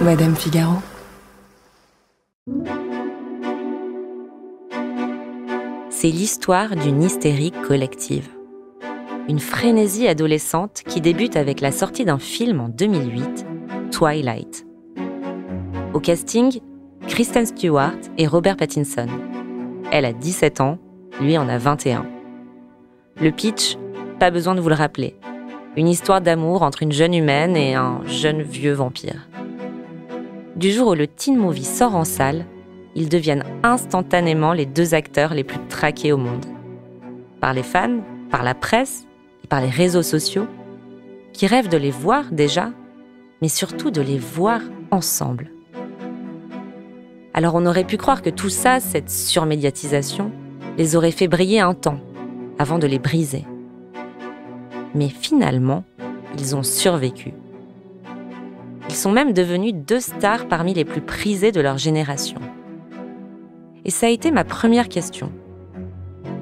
Madame Figaro. C'est l'histoire d'une hystérie collective. Une frénésie adolescente qui débute avec la sortie d'un film en 2008, Twilight. Au casting, Kristen Stewart et Robert Pattinson. Elle a 17 ans, lui en a 21. Le pitch, pas besoin de vous le rappeler. Une histoire d'amour entre une jeune humaine et un jeune vieux vampire. Du jour où le teen movie sort en salle, ils deviennent instantanément les deux acteurs les plus traqués au monde. Par les fans, par la presse et par les réseaux sociaux, qui rêvent de les voir déjà, mais surtout de les voir ensemble. Alors on aurait pu croire que tout ça, cette surmédiatisation, les aurait fait briller un temps, avant de les briser. Mais finalement, ils ont survécu. Ils sont même devenus deux stars parmi les plus prisées de leur génération. Et ça a été ma première question.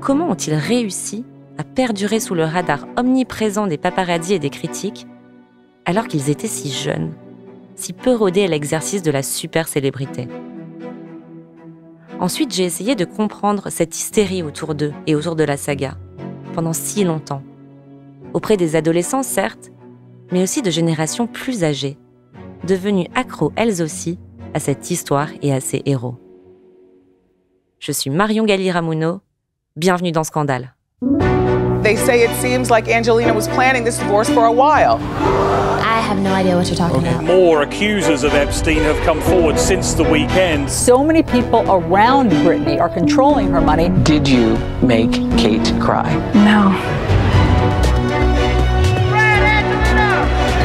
Comment ont-ils réussi à perdurer sous le radar omniprésent des paparazzis et des critiques, alors qu'ils étaient si jeunes, si peu rodés à l'exercice de la super célébrité? Ensuite, j'ai essayé de comprendre cette hystérie autour d'eux et autour de la saga, pendant si longtemps. Auprès des adolescents, certes, mais aussi de générations plus âgées, devenues accros elles aussi à cette histoire et à ses héros. Je suis Marion Galli-Ramuno, bienvenue dans Scandale. They say it seems like Angelina was planning this divorce for a while. I have no idea what you're talking about. More accusers of Epstein have come forward since the weekend. So many people around Britney are controlling her money. Did you make Kate cry? No.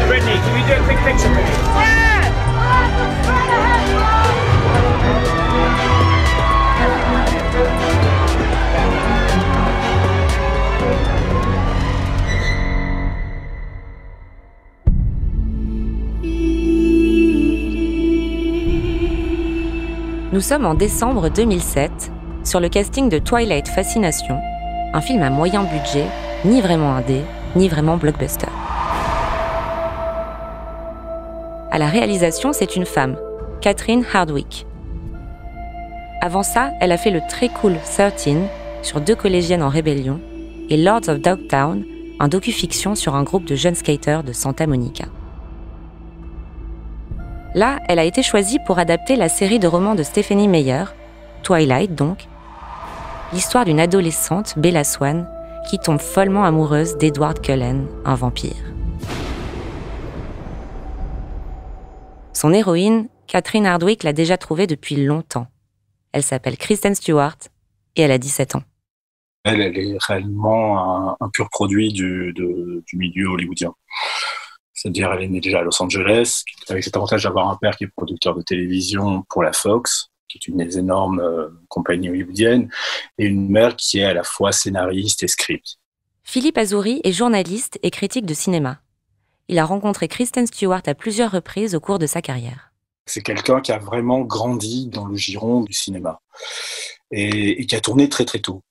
Brittany, can we do a quick picture with you? Nous sommes en décembre 2007, sur le casting de Twilight Fascination, un film à moyen budget, ni vraiment indé, ni vraiment blockbuster. À la réalisation, c'est une femme, Catherine Hardwicke. Avant ça, elle a fait le très cool 13 sur deux collégiennes en rébellion et Lords of Dogtown, un docu-fiction sur un groupe de jeunes skaters de Santa Monica. Là, elle a été choisie pour adapter la série de romans de Stephenie Meyer, Twilight donc, l'histoire d'une adolescente, Bella Swan, qui tombe follement amoureuse d'Edward Cullen, un vampire. Son héroïne, Catherine Hardwicke, l'a déjà trouvée depuis longtemps. Elle s'appelle Kristen Stewart et elle a 17 ans. Elle est réellement un pur produit du milieu hollywoodien. C'est-à-dire, elle est née déjà à Los Angeles, avec cet avantage d'avoir un père qui est producteur de télévision pour la Fox, qui est une des énormes compagnies hollywoodiennes, et une mère qui est à la fois scénariste et script. Philippe Azouri est journaliste et critique de cinéma. Il a rencontré Kristen Stewart à plusieurs reprises au cours de sa carrière. C'est quelqu'un qui a vraiment grandi dans le giron du cinéma et qui a tourné très très tôt,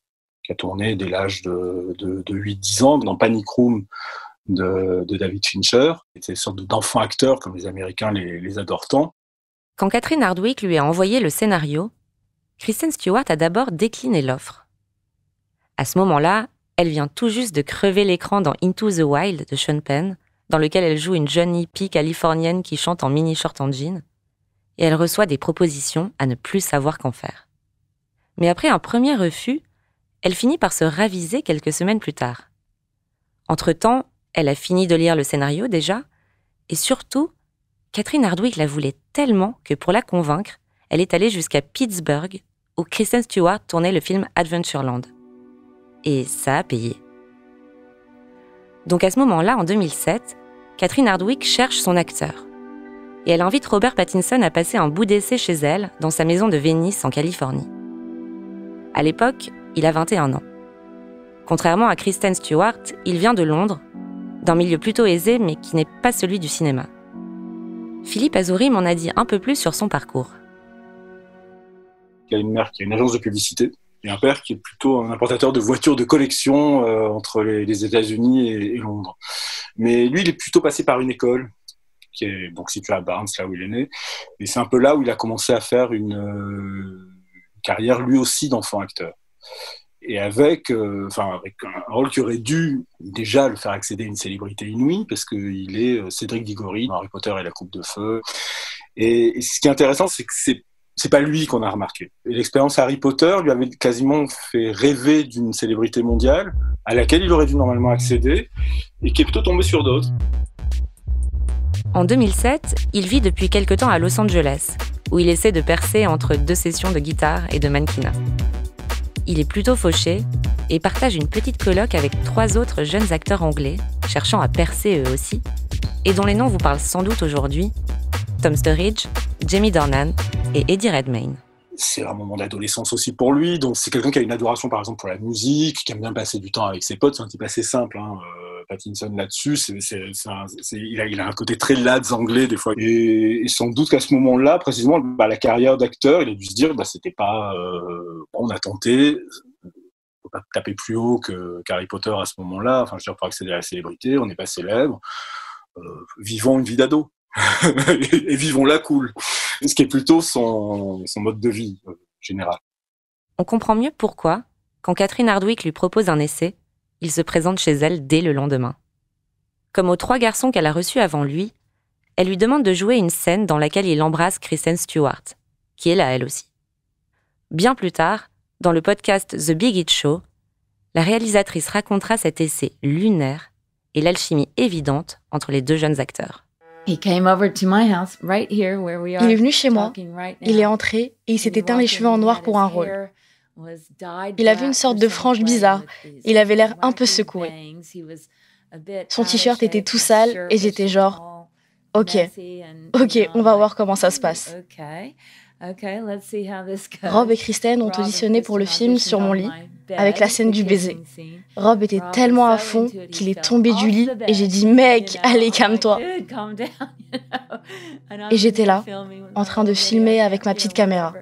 qui a tourné dès l'âge de 8-10 ans dans Panic Room de David Fincher. C'est une sorte d'enfant acteur, comme les Américains les adorent tant. Quand Catherine Hardwicke lui a envoyé le scénario, Kristen Stewart a d'abord décliné l'offre. À ce moment-là, elle vient tout juste de crever l'écran dans Into the Wild de Sean Penn, dans lequel elle joue une jeune hippie californienne qui chante en mini-short en jean, et elle reçoit des propositions à ne plus savoir qu'en faire. Mais après un premier refus, elle finit par se raviser quelques semaines plus tard. Entre-temps, elle a fini de lire le scénario déjà, et surtout, Catherine Hardwicke la voulait tellement que pour la convaincre, elle est allée jusqu'à Pittsburgh, où Kristen Stewart tournait le film Adventureland. Et ça a payé. Donc à ce moment-là, en 2007, Catherine Hardwicke cherche son acteur. Et elle invite Robert Pattinson à passer un bout d'essai chez elle, dans sa maison de Venice, en Californie. À l'époque, il a 21 ans. Contrairement à Kristen Stewart, il vient de Londres, d'un milieu plutôt aisé, mais qui n'est pas celui du cinéma. Philippe Azouri m'en a dit un peu plus sur son parcours. Il y a une mère qui a une agence de publicité et un père qui est plutôt un importateur de voitures de collection entre les États-Unis et Londres. Mais lui, il est plutôt passé par une école qui est donc situé à Barnes, là où il est né. Et c'est un peu là où il a commencé à faire une carrière lui aussi d'enfant acteur. Et avec un rôle qui aurait dû déjà le faire accéder à une célébrité inouïe, parce qu'il est Cédric Diggory dans Harry Potter et la Coupe de Feu. Et ce qui est intéressant, c'est que c'est pas lui qu'on a remarqué. Et l'expérience Harry Potter lui avait quasiment fait rêver d'une célébrité mondiale à laquelle il aurait dû normalement accéder et qui est plutôt tombé sur d'autres. En 2007, il vit depuis quelque temps à Los Angeles, où il essaie de percer entre 2 sessions de guitare et de mannequinat. Il est plutôt fauché et partage une petite coloc avec 3 autres jeunes acteurs anglais, cherchant à percer eux aussi, et dont les noms vous parlent sans doute aujourd'hui, Tom Sturridge, Jamie Dornan et Eddie Redmayne. C'est un moment d'adolescence aussi pour lui, donc c'est quelqu'un qui a une adoration par exemple pour la musique, qui aime bien passer du temps avec ses potes, c'est un type assez simple, Pattinson là-dessus, il a un côté très lads anglais des fois, et sans doute qu'à ce moment-là, précisément, la carrière d'acteur, il a dû se dire, c'était pas, on a tenté, faut pas taper plus haut qu'Harry Potter à ce moment-là, enfin je veux dire, pour accéder à la célébrité, on n'est pas célèbre, vivons une vie d'ado. Et vivons-la cool. Ce qui est plutôt son mode de vie général. On comprend mieux pourquoi, quand Catherine Hardwicke lui propose un essai, il se présente chez elle dès le lendemain. Comme aux 3 garçons qu'elle a reçus avant lui, elle lui demande de jouer une scène dans laquelle il embrasse Kristen Stewart, qui est là elle aussi. Bien plus tard, dans le podcast The Big Hit Show, la réalisatrice racontera cet essai lunaire et l'alchimie évidente entre les 2 jeunes acteurs. Il est venu chez moi, il est entré et il s'est éteint les cheveux en noir pour un rôle. Il avait une sorte de frange bizarre, il avait l'air un peu secoué. Son t-shirt était tout sale et j'étais genre « Ok, on va voir comment ça se passe ». Rob et Kristen ont auditionné pour le film sur mon lit, avec la scène du baiser. Rob était tellement à fond qu'il est tombé du lit et j'ai dit « Mec, allez, calme-toi ». Et j'étais là, en train de filmer avec ma petite caméra.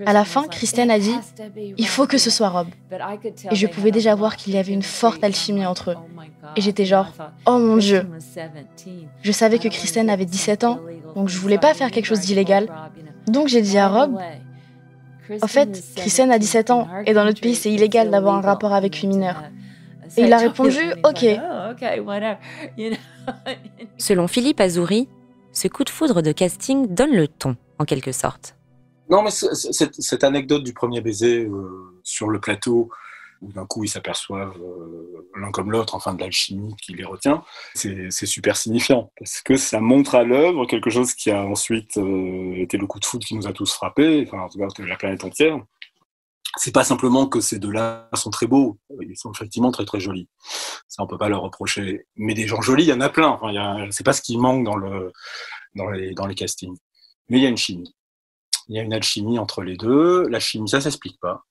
À la fin, Kristen a dit « Il faut que ce soit Rob ». Et je pouvais déjà voir qu'il y avait une forte alchimie entre eux. Et j'étais genre « Oh mon Dieu ». Je savais que Kristen avait 17 ans, donc je voulais pas faire quelque chose d'illégal. Donc j'ai dit à Rob « En fait, Kristen a 17 ans, et dans notre pays, c'est illégal d'avoir un rapport avec une mineure. » Et il a répondu « Ok ». Selon Philippe Azouri, ce coup de foudre de casting donne le ton, en quelque sorte. Non, mais cette anecdote du premier baiser sur le plateau, où d'un coup ils s'aperçoivent l'un comme l'autre, enfin de l'alchimie qui les retient, c'est super signifiant, parce que ça montre à l'œuvre quelque chose qui a ensuite été le coup de foudre qui nous a tous frappés, enfin en tout cas la planète entière. C'est pas simplement que ces 2-là sont très beaux, ils sont effectivement très très jolis. Ça on peut pas leur reprocher. Mais des gens jolis, il y en a plein. Enfin, c'est pas ce qui manque dans les castings. Mais il y a une chimie. Il y a une alchimie entre les 2. La chimie, ça s'explique pas.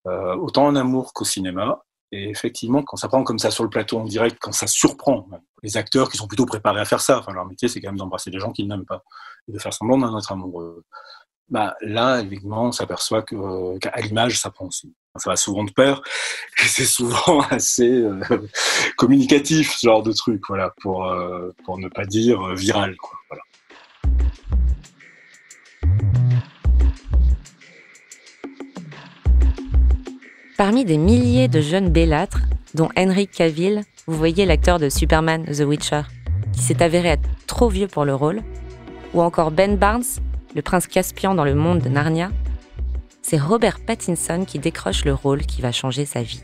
Autant en amour qu'au cinéma. Et effectivement, quand ça prend comme ça sur le plateau en direct, quand ça surprend les acteurs qui sont plutôt préparés à faire ça, enfin leur métier c'est quand même d'embrasser des gens qu'ils n'aiment pas et de faire semblant d'en être amoureux. Là, évidemment, on s'aperçoit qu'à l'image, ça prend aussi. Ça va souvent de pair, et c'est souvent assez communicatif, ce genre de truc, voilà, pour ne pas dire viral, quoi, voilà. Parmi des milliers de jeunes bellâtres, dont Henry Cavill, vous voyez l'acteur de Superman The Witcher, qui s'est avéré être trop vieux pour le rôle, ou encore Ben Barnes, le prince Caspian dans le monde de Narnia, c'est Robert Pattinson qui décroche le rôle qui va changer sa vie.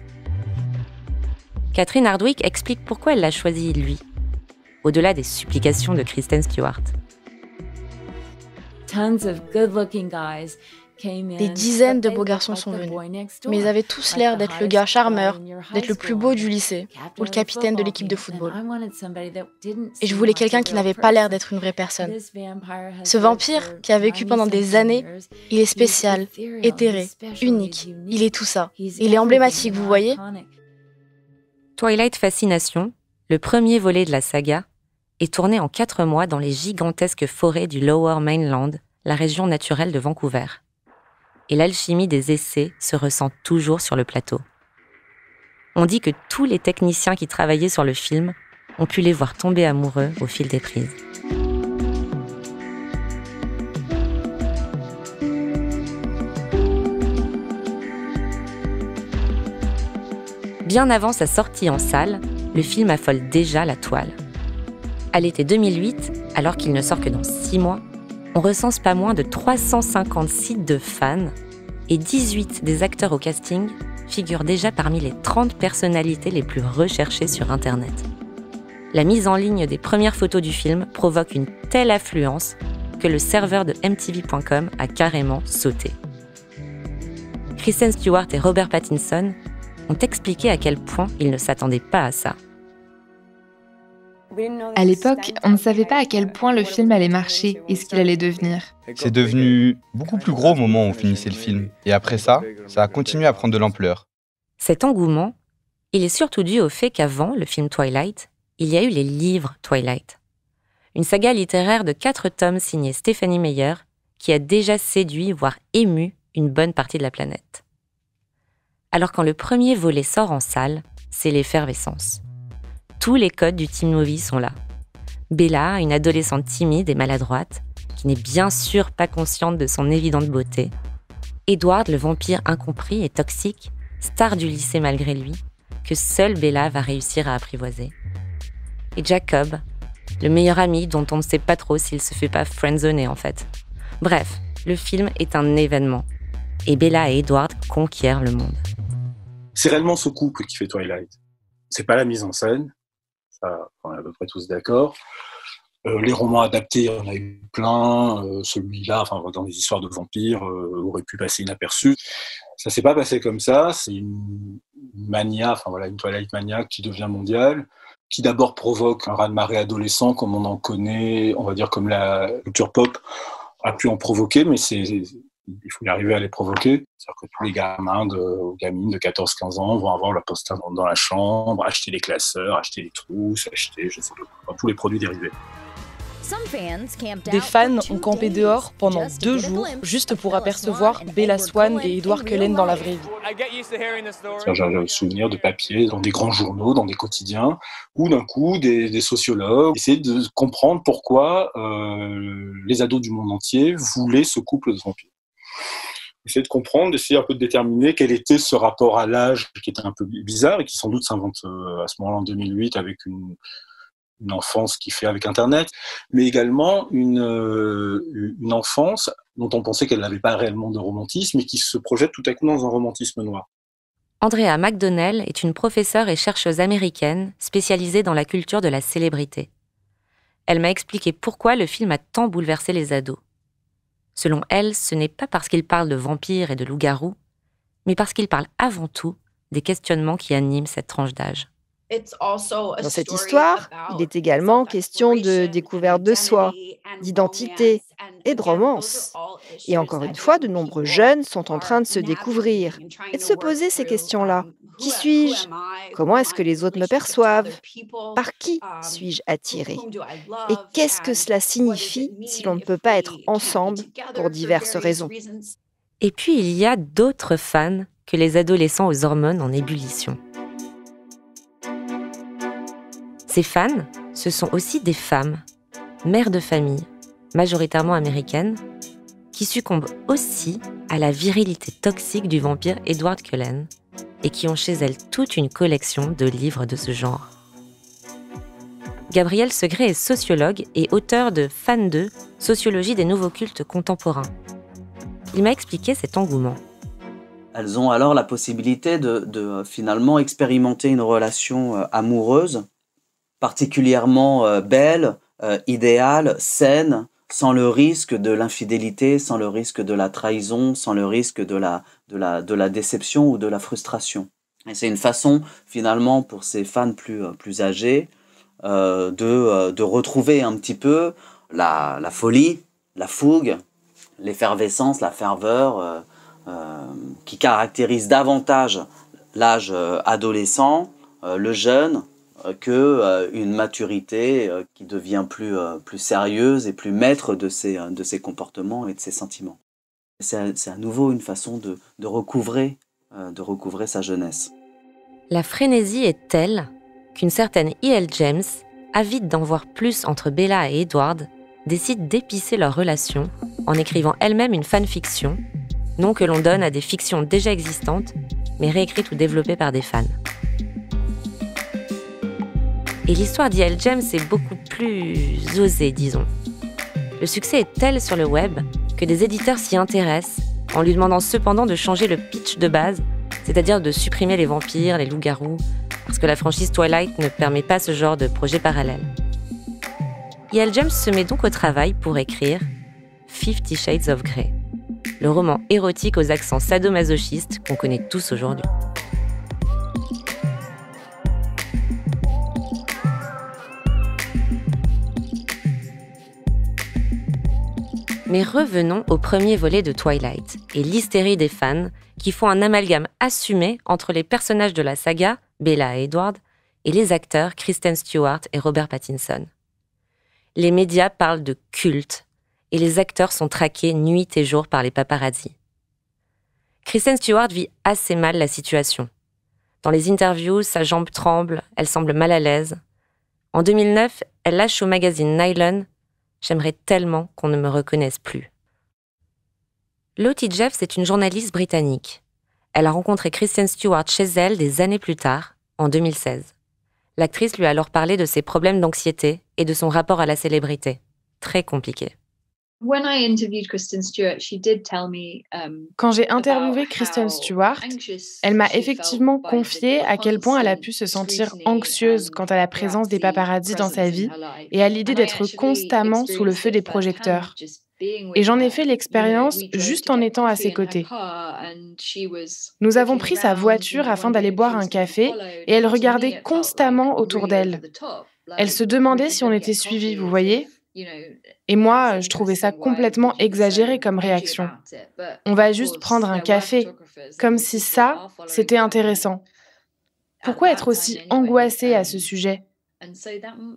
Catherine Hardwicke explique pourquoi elle l'a choisi lui, au-delà des supplications de Kristen Stewart. Des dizaines de beaux garçons sont venus, mais ils avaient tous l'air d'être le gars charmeur, d'être le plus beau du lycée, ou le capitaine de l'équipe de football. Et je voulais quelqu'un qui n'avait pas l'air d'être une vraie personne. Ce vampire, qui a vécu pendant des années, il est spécial, éthéré, unique, il est tout ça. Il est emblématique, vous voyez ? Twilight Fascination, le premier volet de la saga, est tourné en 4 mois dans les gigantesques forêts du Lower Mainland, la région naturelle de Vancouver. Et l'alchimie des essais se ressent toujours sur le plateau. On dit que tous les techniciens qui travaillaient sur le film ont pu les voir tomber amoureux au fil des prises. Bien avant sa sortie en salle, le film affole déjà la toile. À l'été 2008, alors qu'il ne sort que dans 6 mois, on recense pas moins de 350 sites de fans et 18 des acteurs au casting figurent déjà parmi les 30 personnalités les plus recherchées sur Internet. La mise en ligne des premières photos du film provoque une telle affluence que le serveur de MTV.com a carrément sauté. Kristen Stewart et Robert Pattinson ont expliqué à quel point ils ne s'attendaient pas à ça. À l'époque, on ne savait pas à quel point le film allait marcher et ce qu'il allait devenir. C'est devenu beaucoup plus gros au moment où on finissait le film. Et après ça a continué à prendre de l'ampleur. Cet engouement, il est surtout dû au fait qu'avant le film Twilight, il y a eu les livres Twilight. Une saga littéraire de 4 tomes signée Stephenie Meyer qui a déjà séduit, voire ému, une bonne partie de la planète. Alors quand le premier volet sort en salle, c'est l'effervescence. Tous les codes du teen movie sont là. Bella, une adolescente timide et maladroite, qui n'est bien sûr pas consciente de son évidente beauté. Edward, le vampire incompris et toxique, star du lycée malgré lui, que seule Bella va réussir à apprivoiser. Et Jacob, le meilleur ami dont on ne sait pas trop s'il se fait pas friendzoner en fait. Bref, le film est un événement. Et Bella et Edward conquièrent le monde. C'est réellement ce couple qui fait Twilight. C'est pas la mise en scène. Ça, on est à peu près tous d'accord. Les romans adaptés, on a eu plein. Celui-là, enfin, dans les histoires de vampires, aurait pu passer inaperçu. Ça s'est pas passé comme ça. C'est une mania, enfin voilà, une Twilight mania qui devient mondiale, qui d'abord provoque un raz-de-marée adolescent, comme on en connaît, on va dire comme la culture pop a pu en provoquer, mais il faut y arriver à les provoquer. C'est-à-dire que tous les gamins gamines de 14-15 ans vont avoir leur poster dans la chambre, acheter les classeurs, acheter les trousses, acheter, je sais pas, tous les produits dérivés. Des fans ont campé dehors pendant 2 jours juste pour apercevoir Bella Swan et Edward Cullen dans la vraie vie. J'ai un souvenir de papiers dans des grands journaux, dans des quotidiens, où d'un coup des sociologues essayaient de comprendre pourquoi les ados du monde entier voulaient ce couple de vampires. Essayer de comprendre, d'essayer un peu de déterminer quel était ce rapport à l'âge qui était un peu bizarre et qui sans doute s'invente à ce moment-là en 2008 avec une enfance qui fait avec Internet, mais également une enfance dont on pensait qu'elle n'avait pas réellement de romantisme et qui se projette tout à coup dans un romantisme noir. Andrea McDonnell est une professeure et chercheuse américaine spécialisée dans la culture de la célébrité. Elle m'a expliqué pourquoi le film a tant bouleversé les ados. Selon elle, ce n'est pas parce qu'il parle de vampires et de loups-garous, mais parce qu'il parle avant tout des questionnements qui animent cette tranche d'âge. Dans cette histoire, il est également question de découverte de soi, d'identité et de romance. Et encore une fois, de nombreux jeunes sont en train de se découvrir et de se poser ces questions-là. Qui suis-je ? Comment est-ce que les autres me perçoivent ? Par qui suis-je attiré ? Et qu'est-ce que cela signifie si l'on ne peut pas être ensemble pour diverses raisons ? Et puis il y a d'autres fans que les adolescents aux hormones en ébullition. Ces fans, ce sont aussi des femmes, mères de famille, majoritairement américaines, qui succombent aussi à la virilité toxique du vampire Edward Cullen et qui ont chez elles toute une collection de livres de ce genre. Gabriel Segré est sociologue et auteur de Fan 2, Sociologie des nouveaux cultes contemporains. Il m'a expliqué cet engouement. Elles ont alors la possibilité de finalement expérimenter une relation amoureuse, particulièrement belle, idéale, saine, sans le risque de l'infidélité, sans le risque de la trahison, sans le risque de la déception ou de la frustration. Et c'est une façon, finalement, pour ces fans plus âgés, de retrouver un petit peu la folie, la fougue, l'effervescence, la ferveur qui caractérise davantage l'âge adolescent, le jeune, qu'une maturité qui devient plus sérieuse et plus maître de ses comportements et de ses sentiments. C'est à nouveau une façon de recouvrer sa jeunesse. La frénésie est telle qu'une certaine E.L. James, avide d'en voir plus entre Bella et Edward, décide d'épicer leur relation en écrivant elle-même une fanfiction, nom que l'on donne à des fictions déjà existantes, mais réécrites ou développées par des fans. Et l'histoire d'E.L. James est beaucoup plus osée, disons. Le succès est tel sur le web que des éditeurs s'y intéressent, en lui demandant cependant de changer le pitch de base, c'est-à-dire de supprimer les vampires, les loups-garous, parce que la franchise Twilight ne permet pas ce genre de projet parallèle. E.L. James se met donc au travail pour écrire 50 Shades of Grey, le roman érotique aux accents sadomasochistes qu'on connaît tous aujourd'hui. Mais revenons au premier volet de Twilight et l'hystérie des fans qui font un amalgame assumé entre les personnages de la saga, Bella et Edward, et les acteurs Kristen Stewart et Robert Pattinson. Les médias parlent de culte et les acteurs sont traqués nuit et jour par les paparazzis. Kristen Stewart vit assez mal la situation. Dans les interviews, sa jambe tremble, elle semble mal à l'aise. En 2009, elle lâche au magazine Nylon « J'aimerais tellement qu'on ne me reconnaisse plus ». Lottie Jeffs est une journaliste britannique. Elle a rencontré Kristen Stewart chez elle des années plus tard, en 2016. L'actrice lui a alors parlé de ses problèmes d'anxiété et de son rapport à la célébrité. Très compliqué. Quand j'ai interviewé Kristen Stewart, elle m'a effectivement confié à quel point elle a pu se sentir anxieuse quant à la présence des paparazzis dans sa vie et à l'idée d'être constamment sous le feu des projecteurs. Et j'en ai fait l'expérience juste en étant à ses côtés. Nous avons pris sa voiture afin d'aller boire un café et elle regardait constamment autour d'elle. Elle se demandait si on était suivis, vous voyez ? Et moi, je trouvais ça complètement exagéré comme réaction. On va juste prendre un café, comme si ça, c'était intéressant. Pourquoi être aussi angoissée à ce sujet ?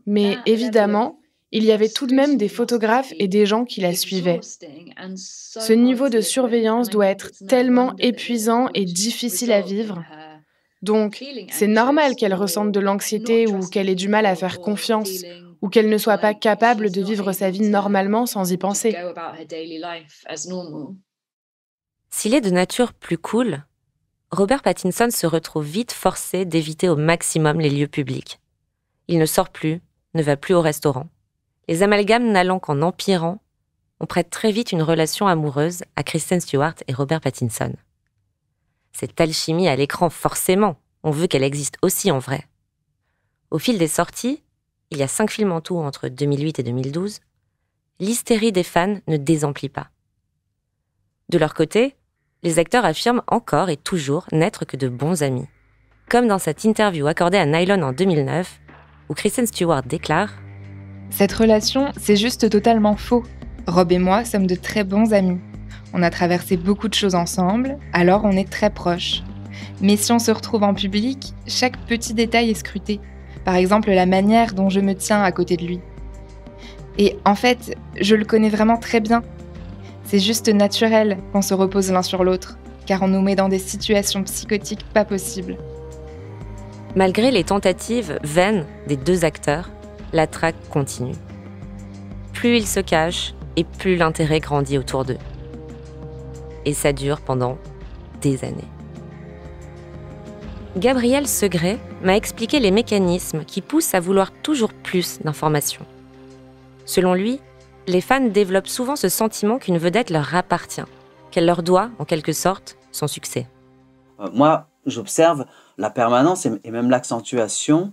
Mais évidemment, il y avait tout de même des photographes et des gens qui la suivaient. Ce niveau de surveillance doit être tellement épuisant et difficile à vivre. Donc, c'est normal qu'elle ressente de l'anxiété ou qu'elle ait du mal à faire confiance, ou qu'elle ne soit pas capable de vivre sa vie normalement sans y penser. S'il est de nature plus cool, Robert Pattinson se retrouve vite forcé d'éviter au maximum les lieux publics. Il ne sort plus, ne va plus au restaurant. Les amalgames n'allant qu'en empirant, on prête très vite une relation amoureuse à Kristen Stewart et Robert Pattinson. Cette alchimie à l'écran, forcément, on veut qu'elle existe aussi en vrai. Au fil des sorties, il y a 5 films en tout entre 2008 et 2012, l'hystérie des fans ne désemplit pas. De leur côté, les acteurs affirment encore et toujours n'être que de bons amis. Comme dans cette interview accordée à Nylon en 2009, où Kristen Stewart déclare « Cette relation, c'est juste totalement faux. Rob et moi sommes de très bons amis. On a traversé beaucoup de choses ensemble, alors on est très proches. Mais si on se retrouve en public, chaque petit détail est scruté. Par exemple, la manière dont je me tiens à côté de lui. Et en fait, je le connais vraiment très bien. C'est juste naturel qu'on se repose l'un sur l'autre, car on nous met dans des situations psychotiques pas possibles. » Malgré les tentatives vaines des deux acteurs, la traque continue. Plus ils se cachent, et plus l'intérêt grandit autour d'eux. Et ça dure pendant des années. Gabriel Segret m'a expliqué les mécanismes qui poussent à vouloir toujours plus d'informations. Selon lui, les fans développent souvent ce sentiment qu'une vedette leur appartient, qu'elle leur doit, en quelque sorte, son succès. Moi, j'observe la permanence et même l'accentuation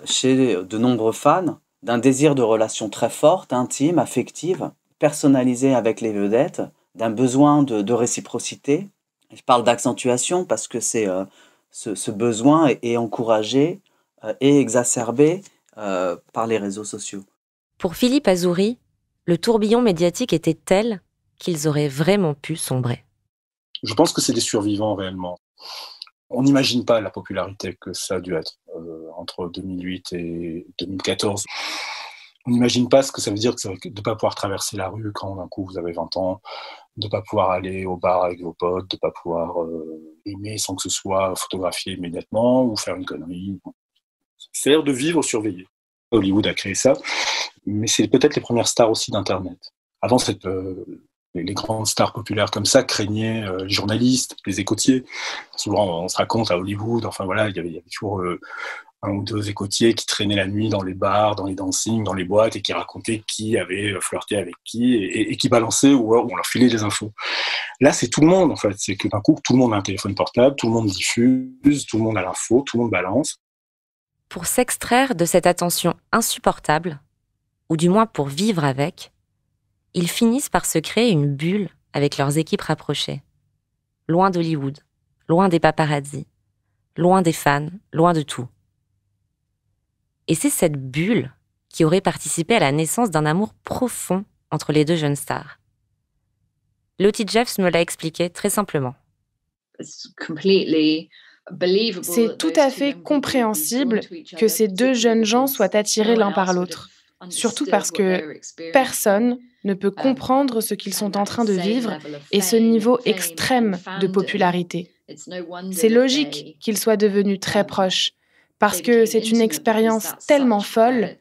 chez de nombreux fans d'un désir de relation très forte, intime, affective, personnalisée avec les vedettes, d'un besoin de réciprocité. Je parle d'accentuation parce que ce besoin est encouragé et exacerbé par les réseaux sociaux. Pour Philippe Azouri, le tourbillon médiatique était tel qu'ils auraient vraiment pu sombrer. Je pense que c'est des survivants réellement. On n'imagine pas la popularité que ça a dû être entre 2008 et 2014. On n'imagine pas ce que ça veut dire de ne pas pouvoir traverser la rue quand d'un coup vous avez 20 ans, de ne pas pouvoir aller au bar avec vos potes, de ne pas pouvoir aimer sans que ce soit photographié immédiatement ou faire une connerie. C'est-à-dire de vivre surveillé. Hollywood a créé ça, mais c'est peut-être les premières stars aussi d'Internet. Avant, les grandes stars populaires comme ça craignaient les journalistes, les écoutiers. Souvent, on se raconte à Hollywood, enfin voilà, il y avait toujours un ou deux écoutiers qui traînaient la nuit dans les bars, dans les dancings, dans les boîtes, et qui racontaient qui avait flirté avec qui, et qui balançaient ou on leur filait des infos. Là, c'est tout le monde, en fait. C'est que d'un coup, tout le monde a un téléphone portable, tout le monde diffuse, tout le monde a l'info, tout le monde balance. Pour s'extraire de cette attention insupportable, ou du moins pour vivre avec, ils finissent par se créer une bulle avec leurs équipes rapprochées. Loin d'Hollywood, loin des paparazzis, loin des fans, loin de tout. Et c'est cette bulle qui aurait participé à la naissance d'un amour profond entre les deux jeunes stars. Lottie Jeffs me l'a expliqué très simplement. C'est tout à fait compréhensible que ces deux jeunes gens soient attirés l'un par l'autre, surtout parce que personne ne peut comprendre ce qu'ils sont en train de vivre et ce niveau extrême de popularité. C'est logique qu'ils soient devenus très proches, parce que c'est une expérience tellement folle,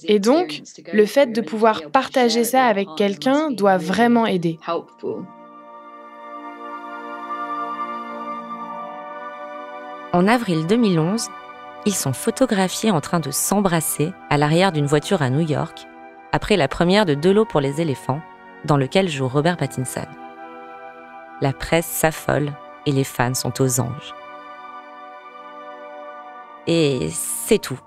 et donc le fait de pouvoir partager ça avec quelqu'un doit vraiment aider. En avril 2011, ils sont photographiés en train de s'embrasser à l'arrière d'une voiture à New York, après la première de De l'eau pour les éléphants, dans lequel joue Robert Pattinson. La presse s'affole et les fans sont aux anges. Et c'est tout.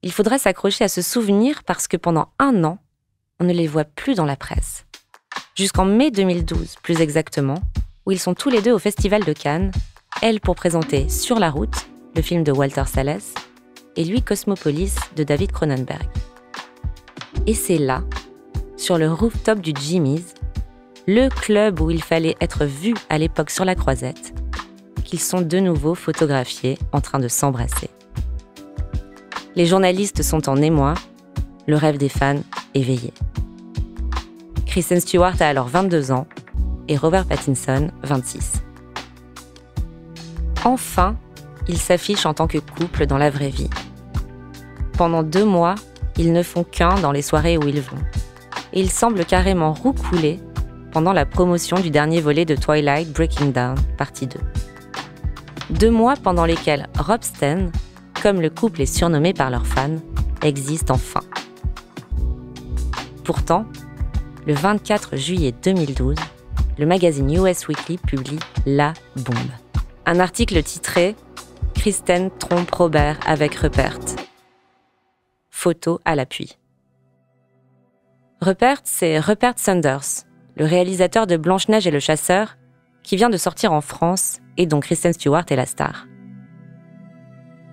Il faudra s'accrocher à ce souvenir parce que pendant 1 an, on ne les voit plus dans la presse. Jusqu'en mai 2012, plus exactement, où ils sont tous les deux au Festival de Cannes, elle pour présenter Sur la route, le film de Walter Salles, et lui Cosmopolis de David Cronenberg. Et c'est là, sur le rooftop du Jimmy's, le club où il fallait être vu à l'époque sur la Croisette, qu'ils sont de nouveau photographiés en train de s'embrasser. Les journalistes sont en émoi, le rêve des fans éveillé. Kristen Stewart a alors 22 ans et Robert Pattinson 26. Enfin, ils s'affichent en tant que couple dans la vraie vie. Pendant 2 mois, ils ne font qu'un dans les soirées où ils vont. Et ils semblent carrément roucouler pendant la promotion du dernier volet de Twilight Breaking Down, partie 2. 2 mois pendant lesquels Rob Sten, comme le couple est surnommé par leurs fans, existe enfin. Pourtant, le 24 juillet 2012, le magazine US Weekly publie la bombe. Un article titré « Kristen trompe Robert avec Rupert ». Photo à l'appui. Rupert, c'est Rupert Sanders, le réalisateur de Blanche-Neige et le Chasseur, qui vient de sortir en France et dont Kristen Stewart est la star.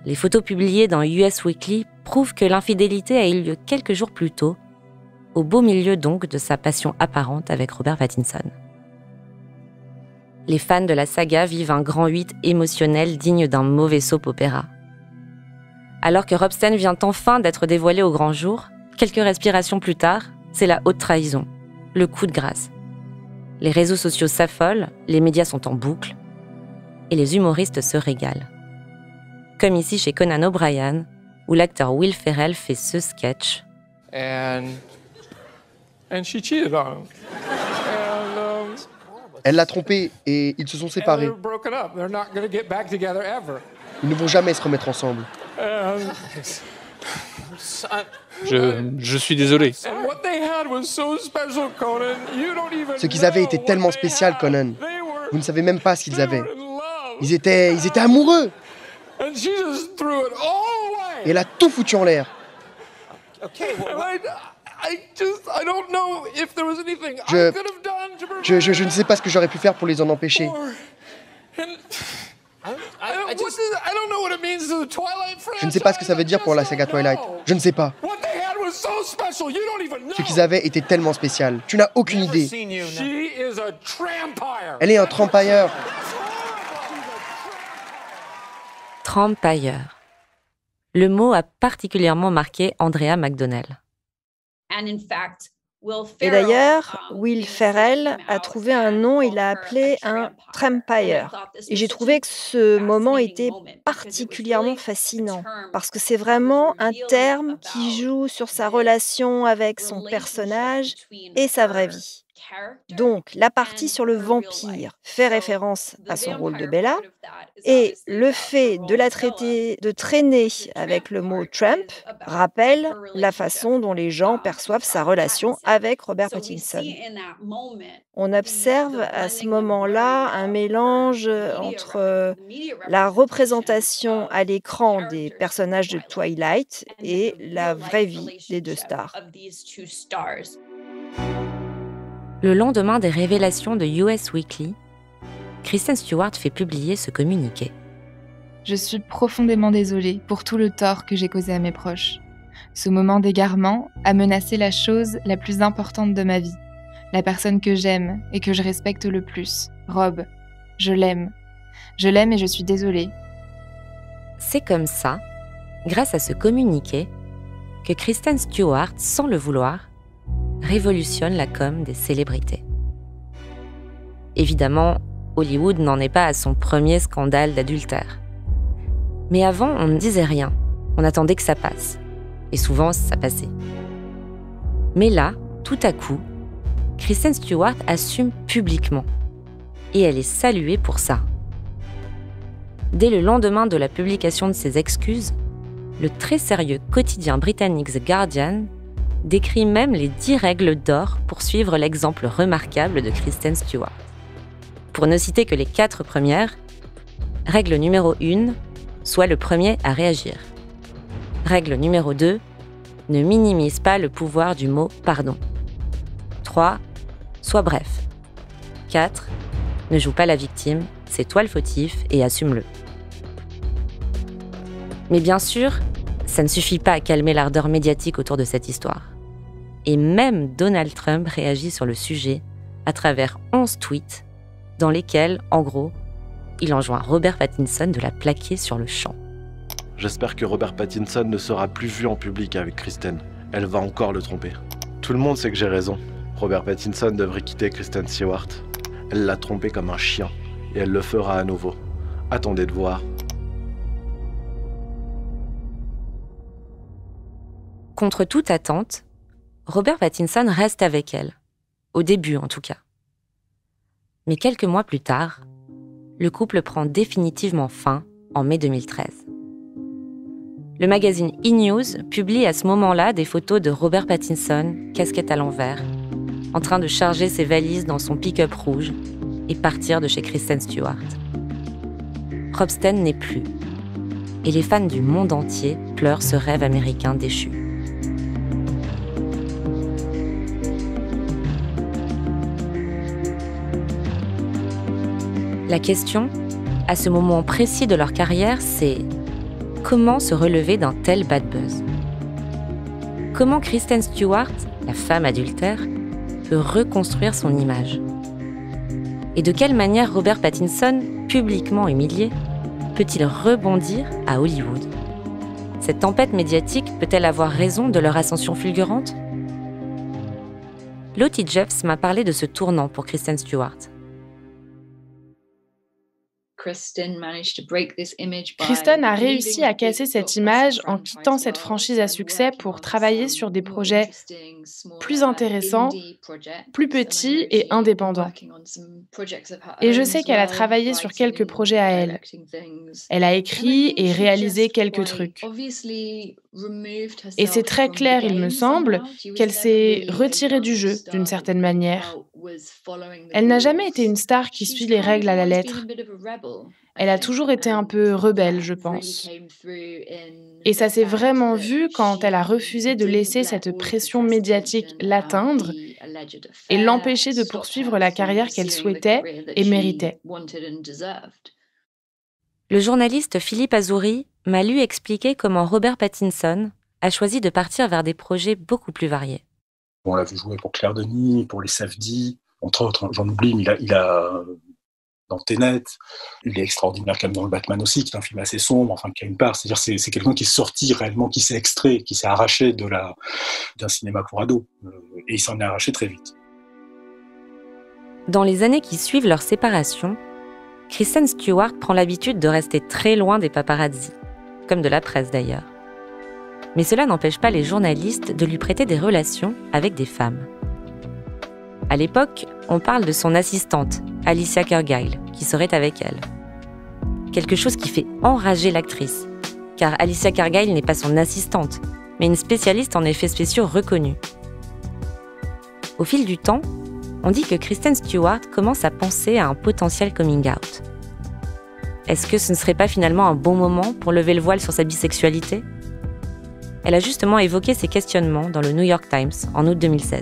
Les photos publiées dans US Weekly prouvent que l'infidélité a eu lieu quelques jours plus tôt, au beau milieu donc de sa passion apparente avec Robert Pattinson. Les fans de la saga vivent un grand 8 émotionnel digne d'un mauvais soap-opéra. Alors que Rob Sten vient enfin d'être dévoilé au grand jour, quelques respirations plus tard, c'est la haute trahison, le coup de grâce. Les réseaux sociaux s'affolent, les médias sont en boucle, et les humoristes se régalent. Comme ici chez Conan O'Brien, où l'acteur Will Ferrell fait ce sketch. And she cheated on him. Elle l'a trompé et ils se sont séparés. Ils ne vont jamais se remettre ensemble. Je suis désolé. Ce qu'ils avaient était tellement spécial, Conan. Vous ne savez même pas ce qu'ils avaient. Ils étaient amoureux. Et elle a tout foutu en l'air. Je ne sais pas ce que j'aurais pu faire pour les en empêcher. Je ne sais pas ce que ça veut dire pour la saga Twilight. Je ne sais pas. Ce qu'ils avaient était tellement spécial. Tu n'as aucune idée. Elle est un trampailleur. Trampailleur. Le mot a particulièrement marqué Andrea McDonnell. Et d'ailleurs, Will Ferrell a trouvé un nom, il l'a appelé un trampire. Et j'ai trouvé que ce moment était particulièrement fascinant, parce que c'est vraiment un terme qui joue sur sa relation avec son personnage et sa vraie vie. Donc, la partie sur le vampire fait référence à son rôle de Bella, et le fait de la traîner avec le mot tramp rappelle la façon dont les gens perçoivent sa relation avec Robert Pattinson. On observe à ce moment-là un mélange entre la représentation à l'écran des personnages de Twilight et la vraie vie des deux stars. Le lendemain des révélations de US Weekly, Kristen Stewart fait publier ce communiqué. Je suis profondément désolée pour tout le tort que j'ai causé à mes proches. Ce moment d'égarement a menacé la chose la plus importante de ma vie, la personne que j'aime et que je respecte le plus, Rob. Je l'aime. Je l'aime et je suis désolée. C'est comme ça, grâce à ce communiqué, que Kristen Stewart, sans le vouloir, révolutionne la com des célébrités. Évidemment, Hollywood n'en est pas à son premier scandale d'adultère. Mais avant, on ne disait rien. On attendait que ça passe. Et souvent, ça passait. Mais là, tout à coup, Kristen Stewart assume publiquement. Et elle est saluée pour ça. Dès le lendemain de la publication de ses excuses, le très sérieux quotidien britannique The Guardian décrit même les 10 règles d'or pour suivre l'exemple remarquable de Kristen Stewart. Pour ne citer que les 4 premières, règle numéro 1, sois le premier à réagir. Règle numéro 2, ne minimise pas le pouvoir du mot pardon. 3, sois bref. 4, ne joue pas la victime, c'est toi le fautif et assume-le. Mais bien sûr, ça ne suffit pas à calmer l'ardeur médiatique autour de cette histoire. Et même Donald Trump réagit sur le sujet à travers 11 tweets dans lesquels, en gros, il enjoint Robert Pattinson de la plaquer sur le champ. J'espère que Robert Pattinson ne sera plus vu en public avec Kristen. Elle va encore le tromper. Tout le monde sait que j'ai raison. Robert Pattinson devrait quitter Kristen Stewart. Elle l'a trompé comme un chien et elle le fera à nouveau. Attendez de voir. Contre toute attente, Robert Pattinson reste avec elle, au début en tout cas. Mais quelques mois plus tard, le couple prend définitivement fin en mai 2013. Le magazine E! News publie à ce moment-là des photos de Robert Pattinson, casquette à l'envers, en train de charger ses valises dans son pick-up rouge et partir de chez Kristen Stewart. Rob Sten n'est plus, et les fans du monde entier pleurent ce rêve américain déchu. La question, à ce moment précis de leur carrière, c'est comment se relever d'un tel bad buzz ? Comment Kristen Stewart, la femme adultère, peut reconstruire son image ? Et de quelle manière Robert Pattinson, publiquement humilié, peut-il rebondir à Hollywood ? Cette tempête médiatique peut-elle avoir raison de leur ascension fulgurante ? Lottie Jeffs m'a parlé de ce tournant pour Kristen Stewart. Kristen a réussi à casser cette image en quittant cette franchise à succès pour travailler sur des projets plus intéressants, plus petits et indépendants. Et je sais qu'elle a travaillé sur quelques projets à elle. Elle a écrit et réalisé quelques trucs. Et c'est très clair, il me semble, qu'elle s'est retirée du jeu d'une certaine manière. Elle n'a jamais été une star qui suit les règles à la lettre. Elle a toujours été un peu rebelle, je pense. Et ça s'est vraiment vu quand elle a refusé de laisser cette pression médiatique l'atteindre et l'empêcher de poursuivre la carrière qu'elle souhaitait et méritait. Le journaliste Philippe Azouri m'a lu expliquer comment Robert Pattinson a choisi de partir vers des projets beaucoup plus variés. On l'a vu jouer pour Claire Denis, pour les Safdie, entre autres, j'en oublie, mais il a dans Tenet. Il est extraordinaire quand même dans le Batman aussi, qui est un film assez sombre, enfin qui a une part. C'est-à-dire c'est quelqu'un qui est sorti réellement, qui s'est extrait, qui s'est arraché d'un cinéma pour ados. Et il s'en est arraché très vite. Dans les années qui suivent leur séparation, Kristen Stewart prend l'habitude de rester très loin des paparazzi, comme de la presse d'ailleurs. Mais cela n'empêche pas les journalistes de lui prêter des relations avec des femmes. À l'époque, on parle de son assistante, Alicia Cargyle, qui serait avec elle. Quelque chose qui fait enrager l'actrice, car Alicia Cargyle n'est pas son assistante, mais une spécialiste en effets spéciaux reconnue. Au fil du temps, on dit que Kristen Stewart commence à penser à un potentiel coming out. Est-ce que ce ne serait pas finalement un bon moment pour lever le voile sur sa bisexualité ? Elle a justement évoqué ces questionnements dans le New York Times en août 2016.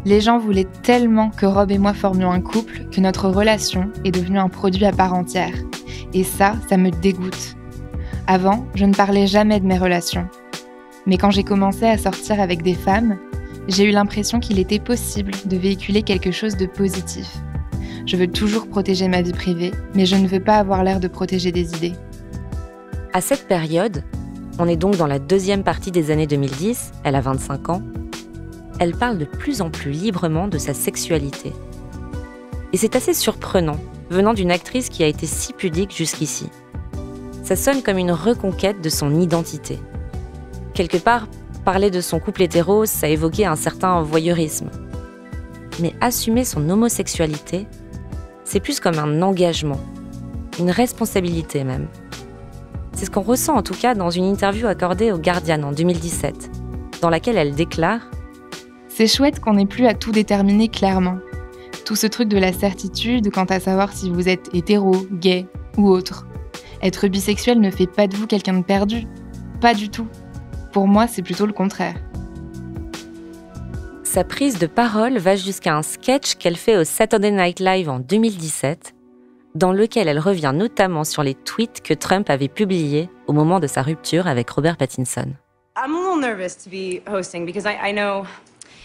Les gens voulaient tellement que Rob et moi formions un couple que notre relation est devenue un produit à part entière. Et ça me dégoûte. Avant, je ne parlais jamais de mes relations. Mais quand j'ai commencé à sortir avec des femmes, j'ai eu l'impression qu'il était possible de véhiculer quelque chose de positif. Je veux toujours protéger ma vie privée, mais je ne veux pas avoir l'air de protéger des idées. À cette période, on est donc dans la deuxième partie des années 2010, elle a 25 ans, elle parle de plus en plus librement de sa sexualité. Et c'est assez surprenant, venant d'une actrice qui a été si pudique jusqu'ici. Ça sonne comme une reconquête de son identité. Quelque part, parler de son couple hétéro, ça évoquait un certain voyeurisme. Mais assumer son homosexualité, c'est plus comme un engagement, une responsabilité même. C'est ce qu'on ressent en tout cas dans une interview accordée au Guardian en 2017, dans laquelle elle déclare « C'est chouette qu'on n'ait plus à tout déterminer clairement. Tout ce truc de la certitude quant à savoir si vous êtes hétéro, gay ou autre. Être bisexuel ne fait pas de vous quelqu'un de perdu. Pas du tout. Pour moi, c'est plutôt le contraire. » Sa prise de parole va jusqu'à un sketch qu'elle fait au Saturday Night Live en 2017, dans lequel elle revient notamment sur les tweets que Trump avait publiés au moment de sa rupture avec Robert Pattinson.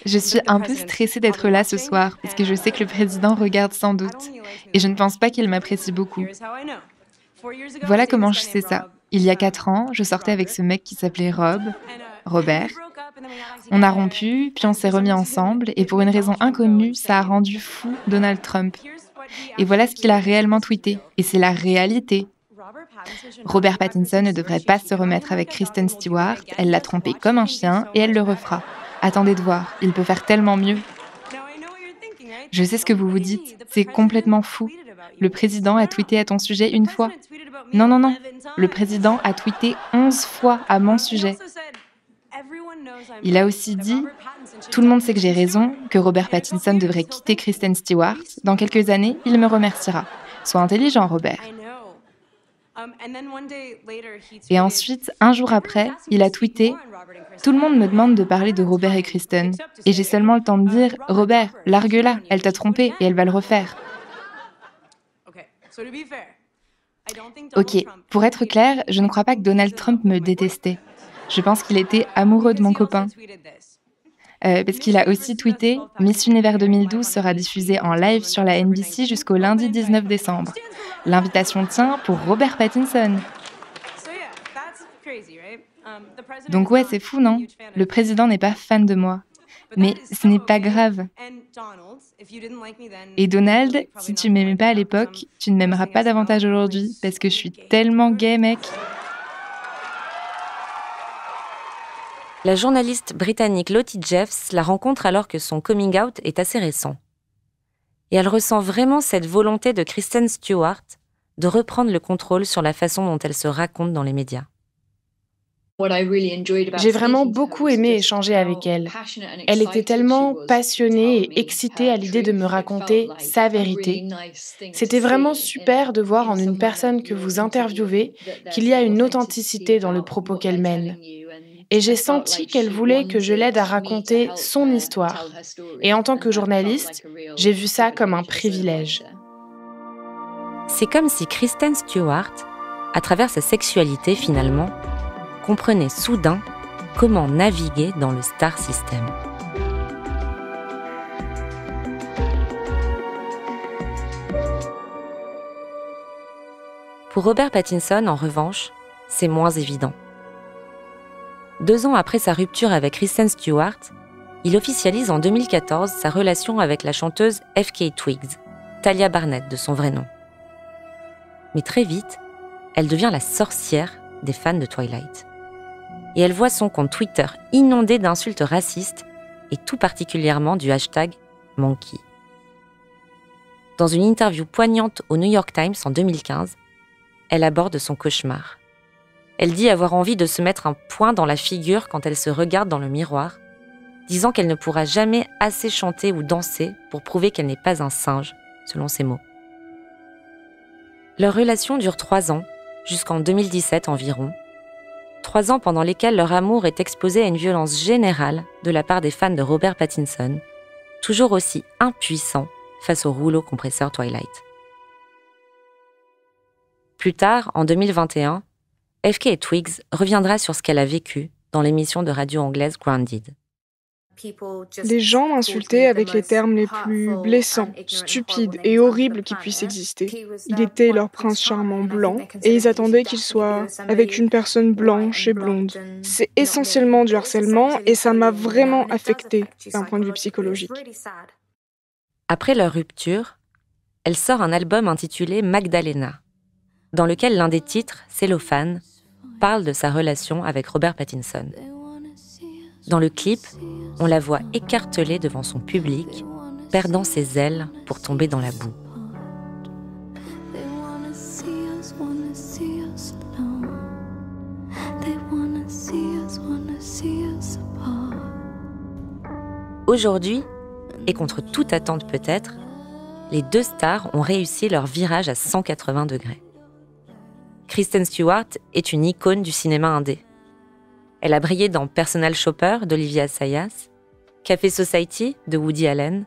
Je suis un peu stressée d'être là ce soir, parce que je sais que le président regarde sans doute, et je ne pense pas qu'il m'apprécie beaucoup. Voilà comment je sais ça. Il y a 4 ans, je sortais avec ce mec qui s'appelait Robert. On a rompu, puis on s'est remis ensemble, et pour une raison inconnue, ça a rendu fou Donald Trump. Et voilà ce qu'il a réellement tweeté, et c'est la réalité. Robert Pattinson ne devrait pas se remettre avec Kristen Stewart, elle l'a trompé comme un chien, et elle le refera. Attendez de voir, il peut faire tellement mieux. Je sais ce que vous vous dites, c'est complètement fou. Le président a tweeté à ton sujet une fois. Non, le président a tweeté 11 fois à mon sujet. Il a aussi dit « Tout le monde sait que j'ai raison, que Robert Pattinson devrait quitter Kristen Stewart. Dans quelques années, il me remerciera. Sois intelligent, Robert. » Et ensuite, un jour après, il a tweeté « Tout le monde me demande de parler de Robert et Kristen. Et j'ai seulement le temps de dire « Robert, largue-la, elle t'a trompé et elle va le refaire. » Ok, pour être clair, je ne crois pas que Donald Trump me détestait. Je pense qu'il était amoureux de mon copain. Parce qu'il a aussi tweeté « Miss Univers 2012 sera diffusée en live sur la NBC jusqu'au lundi 19 décembre. L'invitation tient pour Robert Pattinson. » Donc ouais, c'est fou, non ? Le président n'est pas fan de moi. Mais ce n'est pas grave. Et Donald, si tu m'aimais pas à l'époque, tu ne m'aimeras pas davantage aujourd'hui, parce que je suis tellement gay, mec. La journaliste britannique Lottie Jeffs la rencontre alors que son coming out est assez récent. Et elle ressent vraiment cette volonté de Kristen Stewart de reprendre le contrôle sur la façon dont elle se raconte dans les médias. J'ai vraiment beaucoup aimé échanger avec elle. Elle était tellement passionnée et excitée à l'idée de me raconter sa vérité. C'était vraiment super de voir en une personne que vous interviewez qu'il y a une authenticité dans le propos qu'elle mène. Et j'ai senti qu'elle voulait que je l'aide à raconter son histoire. Et en tant que journaliste, j'ai vu ça comme un privilège. C'est comme si Kristen Stewart, à travers sa sexualité finalement, comprenait soudain comment naviguer dans le star system. Pour Robert Pattinson, en revanche, c'est moins évident. 2 ans après sa rupture avec Kristen Stewart, il officialise en 2014 sa relation avec la chanteuse F.K. Twigs, Talia Barnett de son vrai nom. Mais très vite, elle devient la sorcière des fans de Twilight. Et elle voit son compte Twitter inondé d'insultes racistes et tout particulièrement du hashtag Monkey. Dans une interview poignante au New York Times en 2015, elle aborde son cauchemar. Elle dit avoir envie de se mettre un poing dans la figure quand elle se regarde dans le miroir, disant qu'elle ne pourra jamais assez chanter ou danser pour prouver qu'elle n'est pas un singe, selon ses mots. Leur relation dure 3 ans, jusqu'en 2017 environ. 3 ans pendant lesquels leur amour est exposé à une violence générale de la part des fans de Robert Pattinson, toujours aussi impuissants face au rouleau compresseur Twilight. Plus tard, en 2021, F.K. Twigs reviendra sur ce qu'elle a vécu dans l'émission de radio anglaise Grounded. Les gens m'insultaient avec les termes les plus blessants, stupides et horribles qui puissent exister. Il était leur prince charmant blanc et ils attendaient qu'il soit avec une personne blanche et blonde. C'est essentiellement du harcèlement et ça m'a vraiment affectée d'un point de vue psychologique. Après leur rupture, elle sort un album intitulé Magdalena, dans lequel l'un des titres, Cellophane, parle de sa relation avec Robert Pattinson. Dans le clip, on la voit écartelée devant son public, perdant ses ailes pour tomber dans la boue. Aujourd'hui, et contre toute attente peut-être, les 2 stars ont réussi leur virage à 180 degrés. Kristen Stewart est une icône du cinéma indé. Elle a brillé dans Personal Shopper d'Olivia Assayas, Café Society de Woody Allen,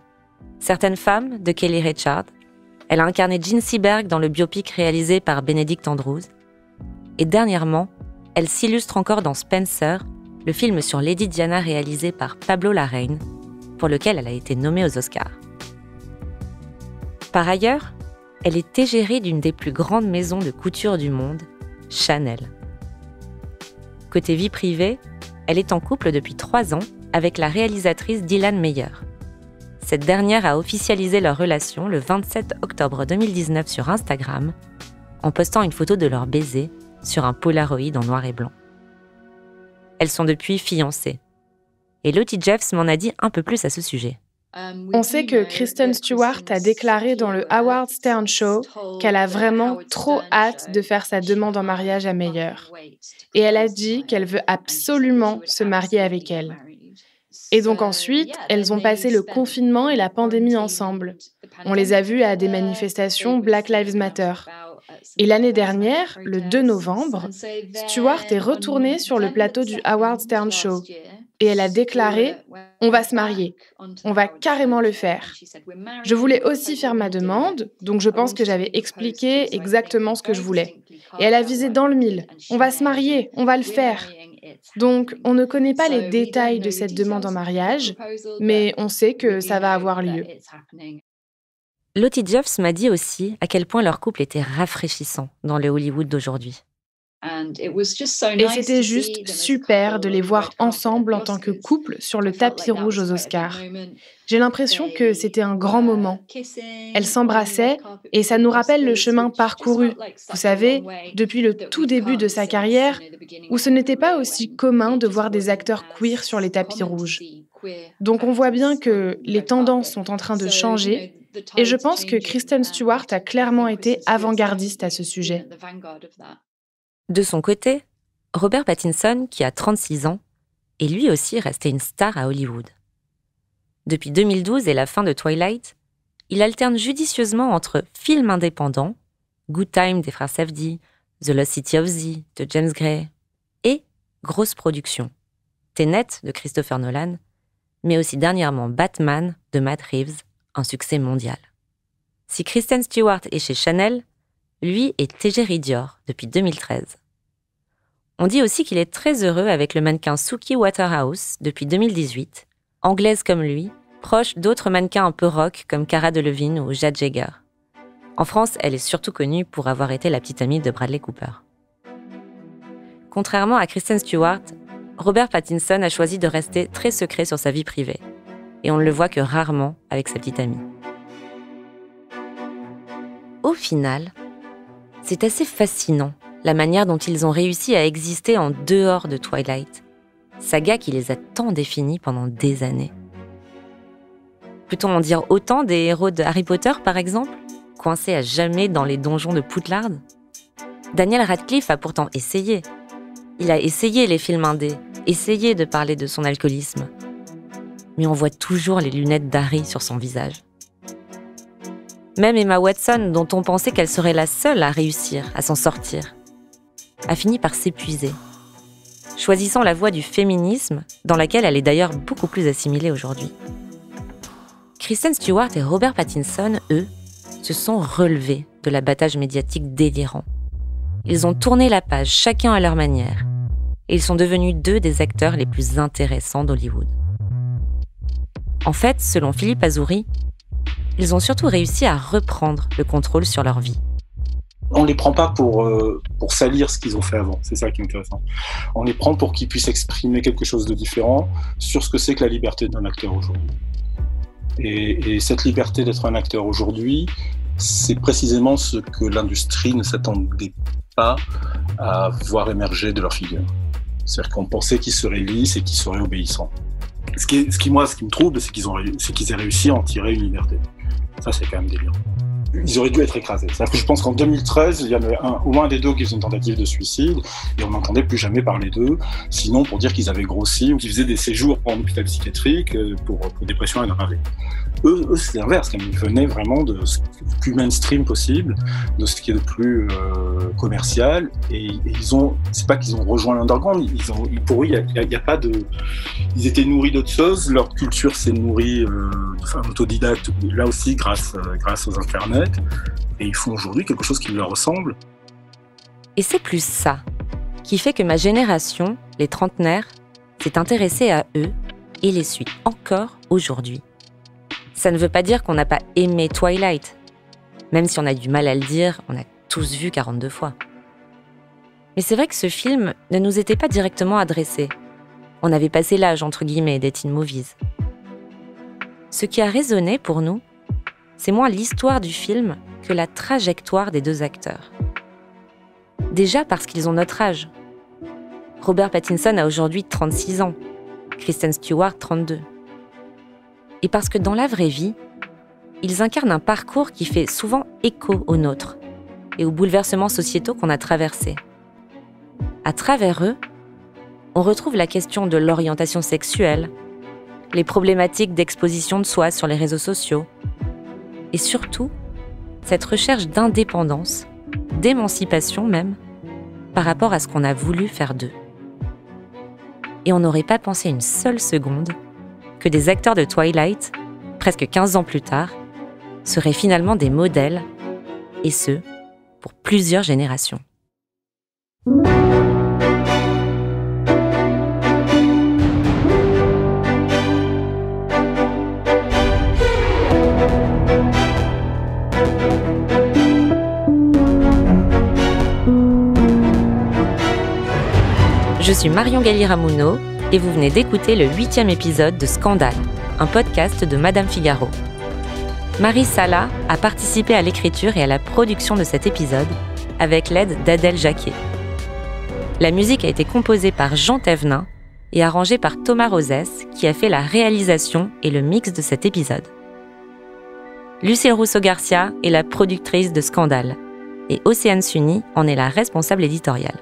Certaines femmes de Kelly Reichardt. Elle a incarné Jean Seberg dans le biopic réalisé par Benedict Andrews. Et dernièrement, elle s'illustre encore dans Spencer, le film sur Lady Diana réalisé par Pablo Larraín, pour lequel elle a été nommée aux Oscars. Par ailleurs, elle est égérie d'une des plus grandes maisons de couture du monde, Chanel. Côté vie privée, elle est en couple depuis 3 ans avec la réalisatrice Dylan Meyer. Cette dernière a officialisé leur relation le 27 octobre 2019 sur Instagram, en postant une photo de leur baiser sur un Polaroid en noir et blanc. Elles sont depuis fiancées. Et Lottie Jeffs m'en a dit un peu plus à ce sujet. On sait que Kristen Stewart a déclaré dans le Howard Stern Show qu'elle a vraiment trop hâte de faire sa demande en mariage à Meyer. Et elle a dit qu'elle veut absolument se marier avec elle. Et donc ensuite, elles ont passé le confinement et la pandémie ensemble. On les a vues à des manifestations Black Lives Matter. Et l'année dernière, le 2 novembre, Stewart est retournée sur le plateau du Howard Stern Show. Et elle a déclaré « On va se marier, on va carrément le faire ». Je voulais aussi faire ma demande, donc je pense que j'avais expliqué exactement ce que je voulais. Et elle a visé dans le mille « On va se marier, on va le faire ». Donc, on ne connaît pas les détails de cette demande en mariage, mais on sait que ça va avoir lieu. Lottie Jeffs m'a dit aussi à quel point leur couple était rafraîchissant dans le Hollywood d'aujourd'hui. Et c'était juste super de les voir ensemble en tant que couple sur le tapis rouge aux Oscars. J'ai l'impression que c'était un grand moment. Elles s'embrassaient et ça nous rappelle le chemin parcouru, vous savez, depuis le tout début de sa carrière, où ce n'était pas aussi commun de voir des acteurs queer sur les tapis rouges. Donc on voit bien que les tendances sont en train de changer et je pense que Kristen Stewart a clairement été avant-gardiste à ce sujet. De son côté, Robert Pattinson, qui a 36 ans, est lui aussi resté une star à Hollywood. Depuis 2012 et la fin de Twilight, il alterne judicieusement entre films indépendants, Good Time des frères Safdie, The Lost City of Z de James Gray, et grosses productions, Tenet de Christopher Nolan, mais aussi dernièrement Batman de Matt Reeves, un succès mondial. Si Kristen Stewart est chez Chanel, lui est égérie Dior depuis 2013. On dit aussi qu'il est très heureux avec le mannequin Suki Waterhouse depuis 2018, anglaise comme lui, proche d'autres mannequins un peu rock comme Cara Delevingne ou Jade Jagger. En France, elle est surtout connue pour avoir été la petite amie de Bradley Cooper. Contrairement à Kristen Stewart, Robert Pattinson a choisi de rester très secret sur sa vie privée. Et on ne le voit que rarement avec sa petite amie. Au final, c'est assez fascinant la manière dont ils ont réussi à exister en dehors de Twilight, saga qui les a tant définis pendant des années. Peut-on en dire autant des héros de Harry Potter, par exemple, coincés à jamais dans les donjons de Poudlard ? Daniel Radcliffe a pourtant essayé. Il a essayé les films indés, essayé de parler de son alcoolisme. Mais on voit toujours les lunettes d'Harry sur son visage. Même Emma Watson, dont on pensait qu'elle serait la seule à réussir à s'en sortir, a fini par s'épuiser, choisissant la voie du féminisme, dans laquelle elle est d'ailleurs beaucoup plus assimilée aujourd'hui. Kristen Stewart et Robert Pattinson, eux, se sont relevés de l'abattage médiatique délirant. Ils ont tourné la page chacun à leur manière, et ils sont devenus deux des acteurs les plus intéressants d'Hollywood. En fait, selon Philippe Azouri, ils ont surtout réussi à reprendre le contrôle sur leur vie. On les prend pas pour salir ce qu'ils ont fait avant, c'est ça qui est intéressant. On les prend pour qu'ils puissent exprimer quelque chose de différent sur ce que c'est que la liberté d'un acteur aujourd'hui. Et cette liberté d'être un acteur aujourd'hui, c'est précisément ce que l'industrie ne s'attendait pas à voir émerger de leur figure. C'est-à-dire qu'on pensait qu'ils seraient lisses et qu'ils seraient obéissants. Ce qui me trouble, c'est qu'ils aient réussi à en tirer une liberté. Ça, c'est quand même délirant. Ils auraient dû être écrasés. C'est-à-dire que je pense qu'en 2013, il y en avait au moins un des deux qui faisait une tentative de suicide, et on n'entendait plus jamais parler d'eux, sinon pour dire qu'ils avaient grossi ou qu'ils faisaient des séjours en hôpital psychiatrique pour dépression aggravée. Eux, c'est l'inverse. Ils venaient vraiment de ce qui est le plus mainstream possible, de ce qui est le plus commercial, et c'est pas qu'ils ont rejoint l'underground, pour eux, il y a pas de... Ils étaient nourris d'autres choses, leur culture s'est nourrie autodidacte, là aussi grâce aux internets, et ils font aujourd'hui quelque chose qui leur ressemble. Et c'est plus ça qui fait que ma génération, les trentenaires, s'est intéressée à eux et les suit encore aujourd'hui. Ça ne veut pas dire qu'on n'a pas aimé Twilight. Même si on a du mal à le dire, on a tous vu 42 fois. Mais c'est vrai que ce film ne nous était pas directement adressé. On avait passé l'âge, entre guillemets, des teen movies. Ce qui a résonné pour nous, c'est moins l'histoire du film que la trajectoire des deux acteurs. Déjà parce qu'ils ont notre âge. Robert Pattinson a aujourd'hui 36 ans, Kristen Stewart 32. Et parce que dans la vraie vie, ils incarnent un parcours qui fait souvent écho au nôtre et aux bouleversements sociétaux qu'on a traversés. À travers eux, on retrouve la question de l'orientation sexuelle, les problématiques d'exposition de soi sur les réseaux sociaux, et surtout, cette recherche d'indépendance, d'émancipation même, par rapport à ce qu'on a voulu faire d'eux. Et on n'aurait pas pensé une seule seconde que des acteurs de Twilight, presque 15 ans plus tard, seraient finalement des modèles, et ce, pour plusieurs générations. Je suis Marion Galli-Ramuno et vous venez d'écouter le 8e épisode de Scandale, un podcast de Madame Figaro. Marie Sala a participé à l'écriture et à la production de cet épisode avec l'aide d'Adèle Jacquet. La musique a été composée par Jean Thévenin et arrangée par Thomas Rosès qui a fait la réalisation et le mix de cet épisode. Lucille Rousseau-Garcia est la productrice de Scandale et Océane Sunny en est la responsable éditoriale.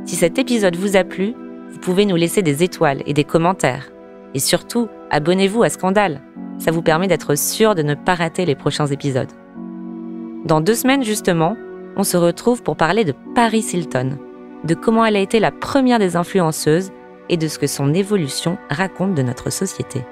Si cet épisode vous a plu, vous pouvez nous laisser des étoiles et des commentaires. Et surtout, abonnez-vous à Scandale. Ça vous permet d'être sûr de ne pas rater les prochains épisodes. Dans 2 semaines justement, on se retrouve pour parler de Paris Hilton, de comment elle a été la première des influenceuses et de ce que son évolution raconte de notre société.